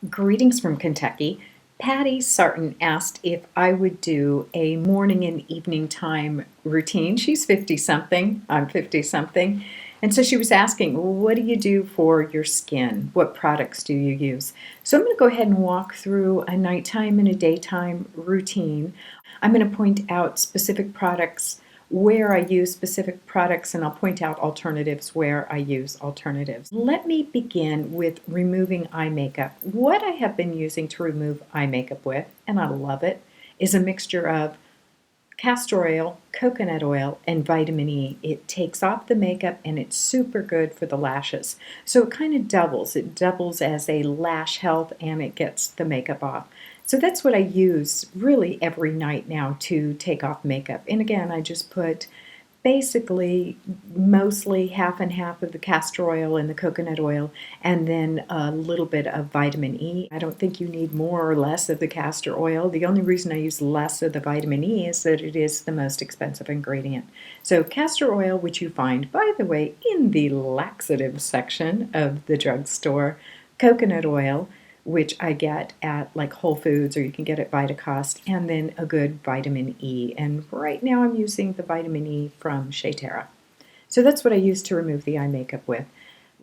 Greetings from Kentucky. Patty Sarton asked if I would do a morning and evening time routine. She's 50 something, I'm 50 something. And so she was asking, what do you do for your skin? What products do you use? So I'm going to go ahead and walk through a nighttime and a daytime routine. I'm going to point out specific products where I use specific products, and I'll point out alternatives where I use alternatives. Let me begin with removing eye makeup. What I have been using to remove eye makeup with, and I love it, is a mixture of castor oil, coconut oil, and vitamin E. It takes off the makeup and it's super good for the lashes. So it kind of doubles. It doubles as a lash health and it gets the makeup off. So that's what I use really every night now to take off makeup. And again, I just put basically mostly half and half of the castor oil and the coconut oil, and then a little bit of vitamin E. I don't think you need more or less of the castor oil. The only reason I use less of the vitamin E is that it is the most expensive ingredient. So castor oil, which you find, by the way, in the laxative section of the drugstore, coconut oil, which I get at like Whole Foods, or you can get at Vitacost, and then a good vitamin E. And right now I'm using the vitamin E from Shea Terra. So that's what I use to remove the eye makeup with.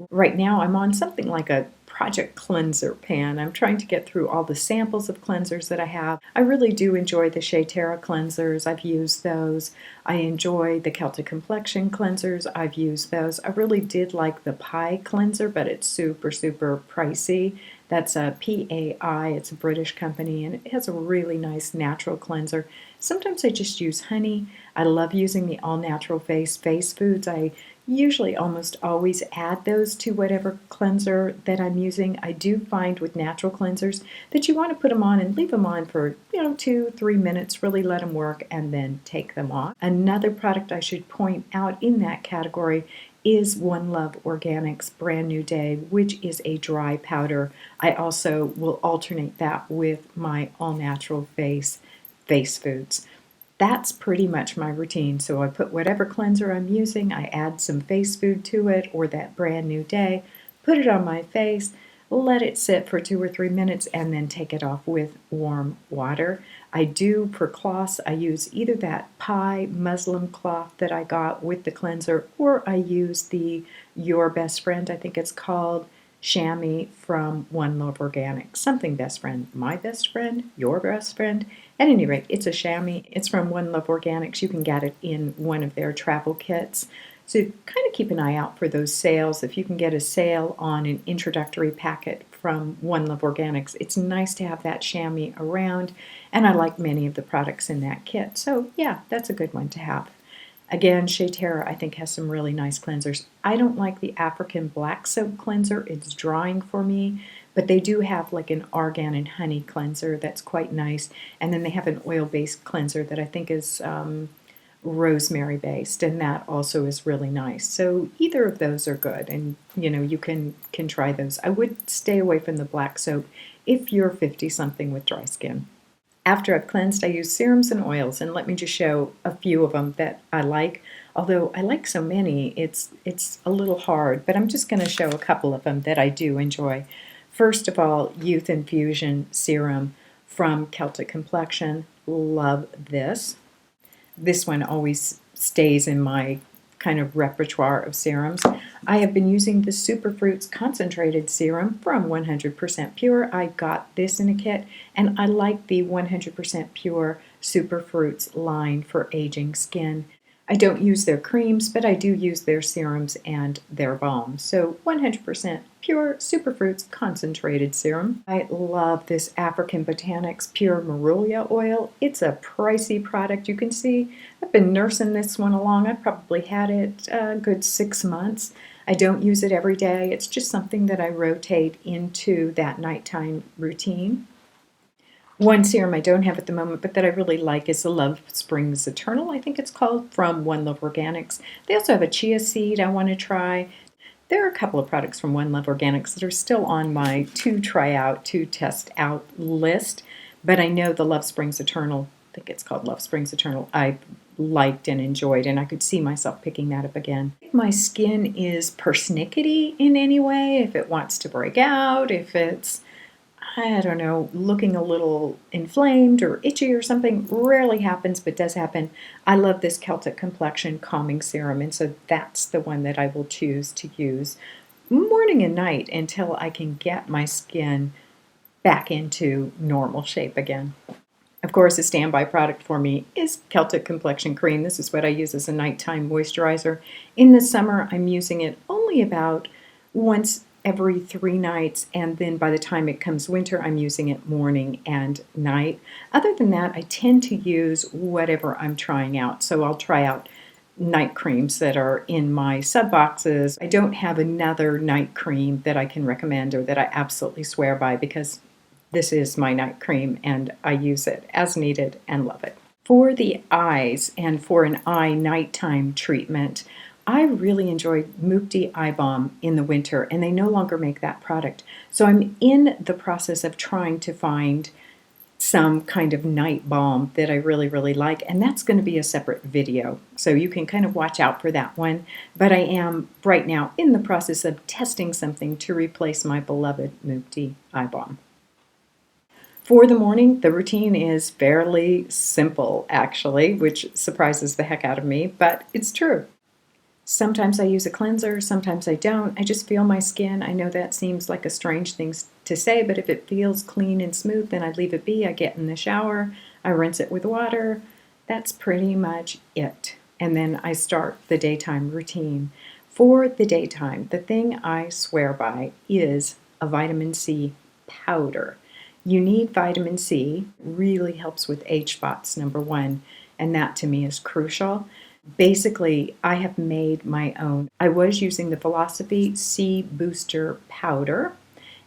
Right now I'm on something like a project cleanser pan. I'm trying to get through all the samples of cleansers that I have. I really do enjoy the Shea Terra cleansers. I've used those. I enjoy the Celtic Complexion cleansers. I've used those. I really did like the Pi cleanser, but it's super, super pricey. That's a PAI. It's a British company, and it has a really nice natural cleanser. Sometimes I just use honey. I love using the all natural face foods. I usually almost always add those to whatever cleanser that I'm using. I do find with natural cleansers that you want to put them on and leave them on for 2-3 minutes, really let them work, and then take them off. Another product I should point out in that category is One Love Organics Brand New Day, which is a dry powder. I also will alternate that with my all natural face foods. That's pretty much my routine. So I put whatever cleanser I'm using, I add some face food to it or that Brand New Day, put it on my face, let it sit for 2 or 3 minutes, and then take it off with warm water. I do, for cloths, I use either that Pi muslin cloth that I got with the cleanser, or I use the Your Best Friend, I think it's called, chamois from One Love Organics. Something best friend, my best friend, your best friend. At any rate, it's a chamois. It's from One Love Organics. You can get it in one of their travel kits. So kind of keep an eye out for those sales. If you can get a sale on an introductory packet from One Love Organics, it's nice to have that chamois around, and I like many of the products in that kit. So yeah, that's a good one to have. Again, Shea Terra I think has some really nice cleansers. I don't like the African black soap cleanser. It's drying for me, but they do have like an argan and honey cleanser that's quite nice. And then they have an oil-based cleanser that I think is rosemary based, and that also is really nice. So either of those are good, and you can try those. I would stay away from the black soap if you're 50 something with dry skin. After I've cleansed, I use serums and oils, and let me just show a few of them that I like. Although I like so many, it's a little hard, but I'm just going to show a couple of them that I do enjoy. First of all, Youth Infusion Serum from Celtic Complexion. Love this. This one always stays in my kind of repertoire of serums. I have been using the Superfruits Concentrated Serum from 100% Pure. I got this in a kit, and I like the 100% Pure Superfruits line for aging skin. I don't use their creams, but I do use their serums and their balms. So 100% Pure Superfruits Concentrated Serum. I love this African Botanics Pure Marula Oil. It's a pricey product. You can see I've been nursing this one along. I probably had it a good 6 months. I don't use it every day. It's just something that I rotate into that nighttime routine. One serum I don't have at the moment, but that I really like, is the Love Springs Eternal, I think it's called, from One Love Organics. They also have a chia seed I want to try. There are a couple of products from One Love Organics that are still on my to try out, to test out list, but I know the Love Springs Eternal, I think it's called Love Springs Eternal, I liked and enjoyed, and I could see myself picking that up again. If my skin is persnickety in any way, if it wants to break out, if it's I don't know, looking a little inflamed or itchy or something. Rarely happens, but does happen. I love this Celtic Complexion Calming Serum, and so that's the one that I will choose to use morning and night until I can get my skin back into normal shape again. Of course, a standby product for me is Celtic Complexion Cream. This is what I use as a nighttime moisturizer. In the summer, I'm using it only about once every 3 nights, and then by the time it comes winter, I'm using it morning and night. Other than that, I tend to use whatever I'm trying out. So I'll try out night creams that are in my sub boxes. I don't have another night cream that I can recommend or that I absolutely swear by, because this is my night cream and I use it as needed and love it. For the eyes and for an eye nighttime treatment, I really enjoyed Mukti Eye Balm in the winter, and they no longer make that product. So I'm in the process of trying to find some kind of night balm that I really, really like, and that's going to be a separate video. So you can kind of watch out for that one. But I am right now in the process of testing something to replace my beloved Mukti Eye Balm. For the morning, the routine is fairly simple, actually, which surprises the heck out of me, but it's true. Sometimes I use a cleanser, sometimes I don't. I just feel my skin. I know that seems like a strange thing to say, but if it feels clean and smooth, then I leave it be. I get in the shower, I rinse it with water. That's pretty much it. And then I start the daytime routine. For the daytime, the thing I swear by is a vitamin C powder. You need vitamin C. It really helps with age spots, number one, and that to me is crucial. Basically, I have made my own. I was using the Philosophy C Booster powder,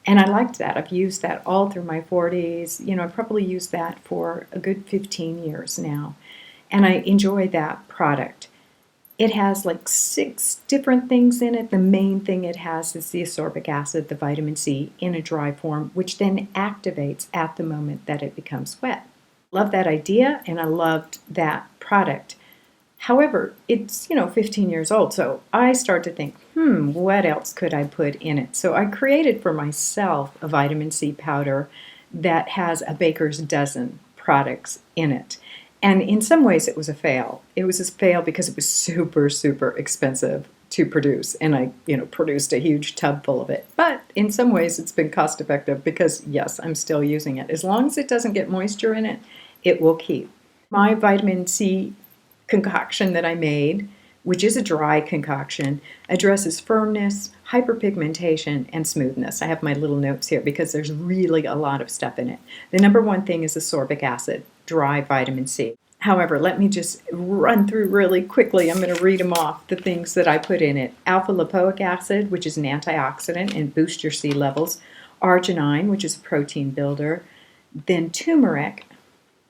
and I liked that. I've used that all through my 40s. I probably used that for a good 15 years now, and I enjoy that product. It has like 6 different things in it. The main thing it has is the ascorbic acid, the vitamin C, in a dry form, which then activates at the moment that it becomes wet. Love that idea, and I loved that product. However, it's, 15 years old, so I start to think, what else could I put in it? So I created for myself a vitamin C powder that has a baker's dozen products in it. And in some ways it was a fail. It was a fail because it was super, super expensive to produce. And I, produced a huge tub full of it. But in some ways it's been cost effective because, yes, I'm still using it. As long as it doesn't get moisture in it, it will keep. My vitamin C concoction that I made, which is a dry concoction, addresses firmness, hyperpigmentation, and smoothness. I have my little notes here because there's really a lot of stuff in it. The number one thing is ascorbic acid, dry vitamin C. However, let me just run through really quickly. I'm going to read them off, the things that I put in it. Alpha lipoic acid, which is an antioxidant and boosts your C levels. Arginine, which is a protein builder. Then turmeric.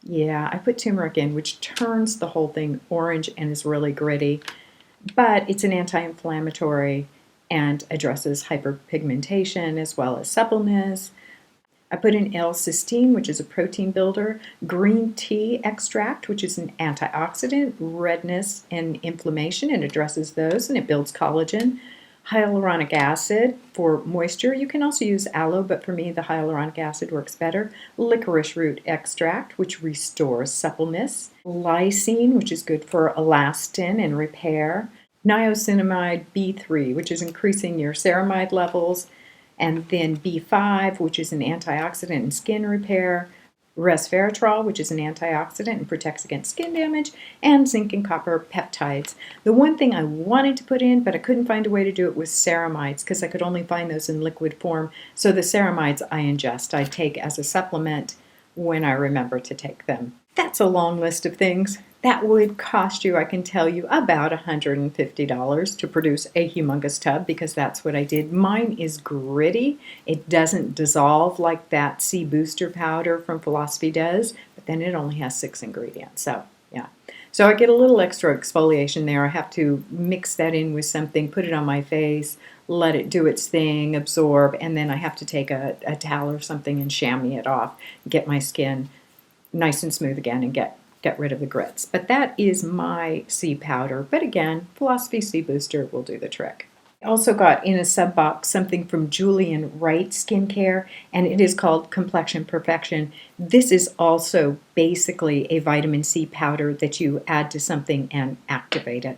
Yeah, I put turmeric in, which turns the whole thing orange and is really gritty. But it's an anti-inflammatory and addresses hyperpigmentation as well as suppleness. I put in L-cysteine, which is a protein builder, green tea extract, which is an antioxidant, redness and inflammation, and addresses those, and it builds collagen. Hyaluronic acid for moisture. You can also use aloe, but for me the hyaluronic acid works better. Licorice root extract, which restores suppleness. Lysine, which is good for elastin and repair. Niacinamide B3, which is increasing your ceramide levels. And then B5, which is an antioxidant and skin repair. Resveratrol, which is an antioxidant and protects against skin damage, and zinc and copper peptides. The one thing I wanted to put in, but I couldn't find a way to do it, was ceramides, because I could only find those in liquid form. So the ceramides I ingest, I take as a supplement when I remember to take them. That's a long list of things. That would cost you, I can tell you, about $150 to produce a humongous tub, because that's what I did. Mine is gritty. It doesn't dissolve like that C Booster powder from Philosophy does, but then it only has 6 ingredients. So, yeah. So I get a little extra exfoliation there. I have to mix that in with something, put it on my face, let it do its thing, absorb, and then I have to take a towel or something and chamois it off, get my skin nice and smooth again, and get rid of the grits. But that is my C powder. But again, Philosophy C Booster will do the trick. I also got in a sub box something from Julian Wright Skincare, and it is called Complexion Perfection. This is also basically a vitamin C powder that you add to something and activate it.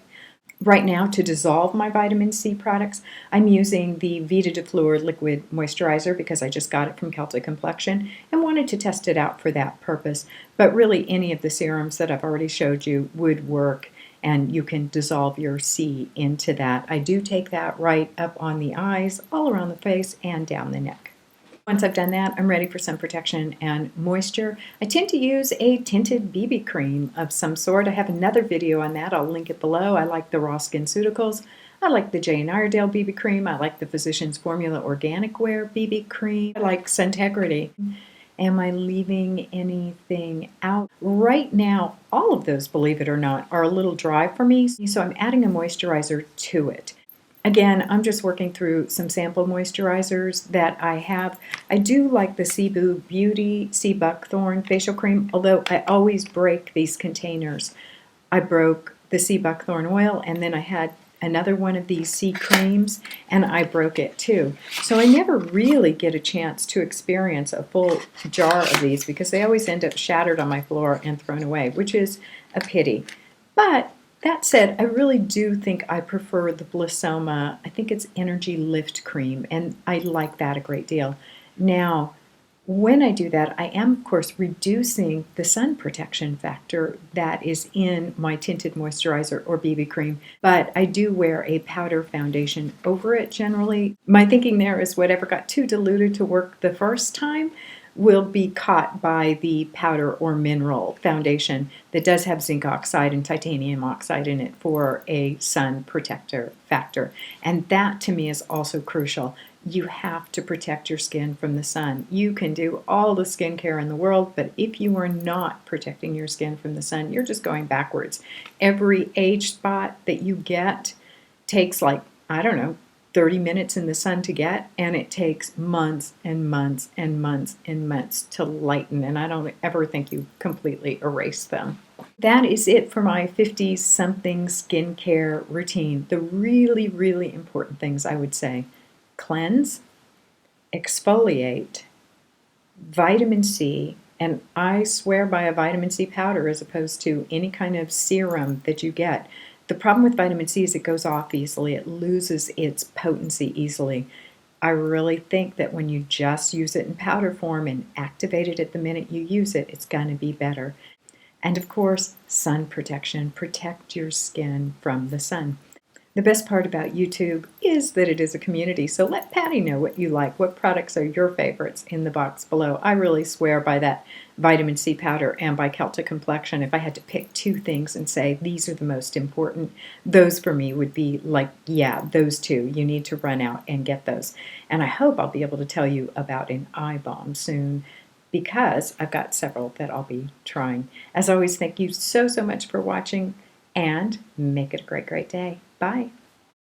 Right now, to dissolve my vitamin C products, I'm using the Vita de Fleur liquid moisturizer because I just got it from Celtic Complexion and wanted to test it out for that purpose. But really, any of the serums that I've already showed you would work, and you can dissolve your C into that. I do take that right up on the eyes, all around the face, and down the neck. Once I've done that, I'm ready for sun protection and moisture. I tend to use a tinted BB cream of some sort. I have another video on that. I'll link it below. I like the Raw SkinCeuticals. I like the Jane Iredale BB cream. I like the Physicians Formula Organic Wear BB cream. I like Suntegrity. Am I leaving anything out? Right now, all of those, believe it or not, are a little dry for me, so I'm adding a moisturizer to it. Again, I'm just working through some sample moisturizers that I have. I do like the Cebu Beauty Sea Buckthorn facial cream, although I always break these containers. I broke the sea buckthorn oil, and then I had another one of these sea creams, and I broke it too. So I never really get a chance to experience a full jar of these because they always end up shattered on my floor and thrown away, which is a pity. But that said, I really do think I prefer the Blissoma. I think it's Energy Lift Cream, and I like that a great deal. Now, when I do that, I am, of course, reducing the sun protection factor that is in my tinted moisturizer or BB cream, but I do wear a powder foundation over it generally. My thinking there is whatever got too diluted to work the first time will be caught by the powder or mineral foundation that does have zinc oxide and titanium oxide in it for a sun protector factor. And that to me is also crucial. You have to protect your skin from the sun. You can do all the skincare in the world, but if you are not protecting your skin from the sun, you're just going backwards. Every age spot that you get takes like, I don't know, 30 minutes in the sun to get, and it takes months and months and months and months to lighten, and I don't ever think you completely erase them. That is it for my 50-something skincare routine. The really, really important things I would say: cleanse, exfoliate, vitamin C, and I swear by a vitamin C powder as opposed to any kind of serum that you get. The problem with vitamin C is it goes off easily. It loses its potency easily. I really think that when you just use it in powder form and activate it at the minute you use it, it's going to be better. And of course, sun protection. Protect your skin from the sun. The best part about YouTube is that it is a community, so let Patty know what you like, what products are your favorites in the box below. I really swear by that vitamin C powder and by Celtic Complexion. If I had to pick two things and say these are the most important, those for me would be like, yeah, those two. You need to run out and get those. And I hope I'll be able to tell you about an eye balm soon, because I've got several that I'll be trying. As always, thank you so much for watching, and make it a great, great day. Bye.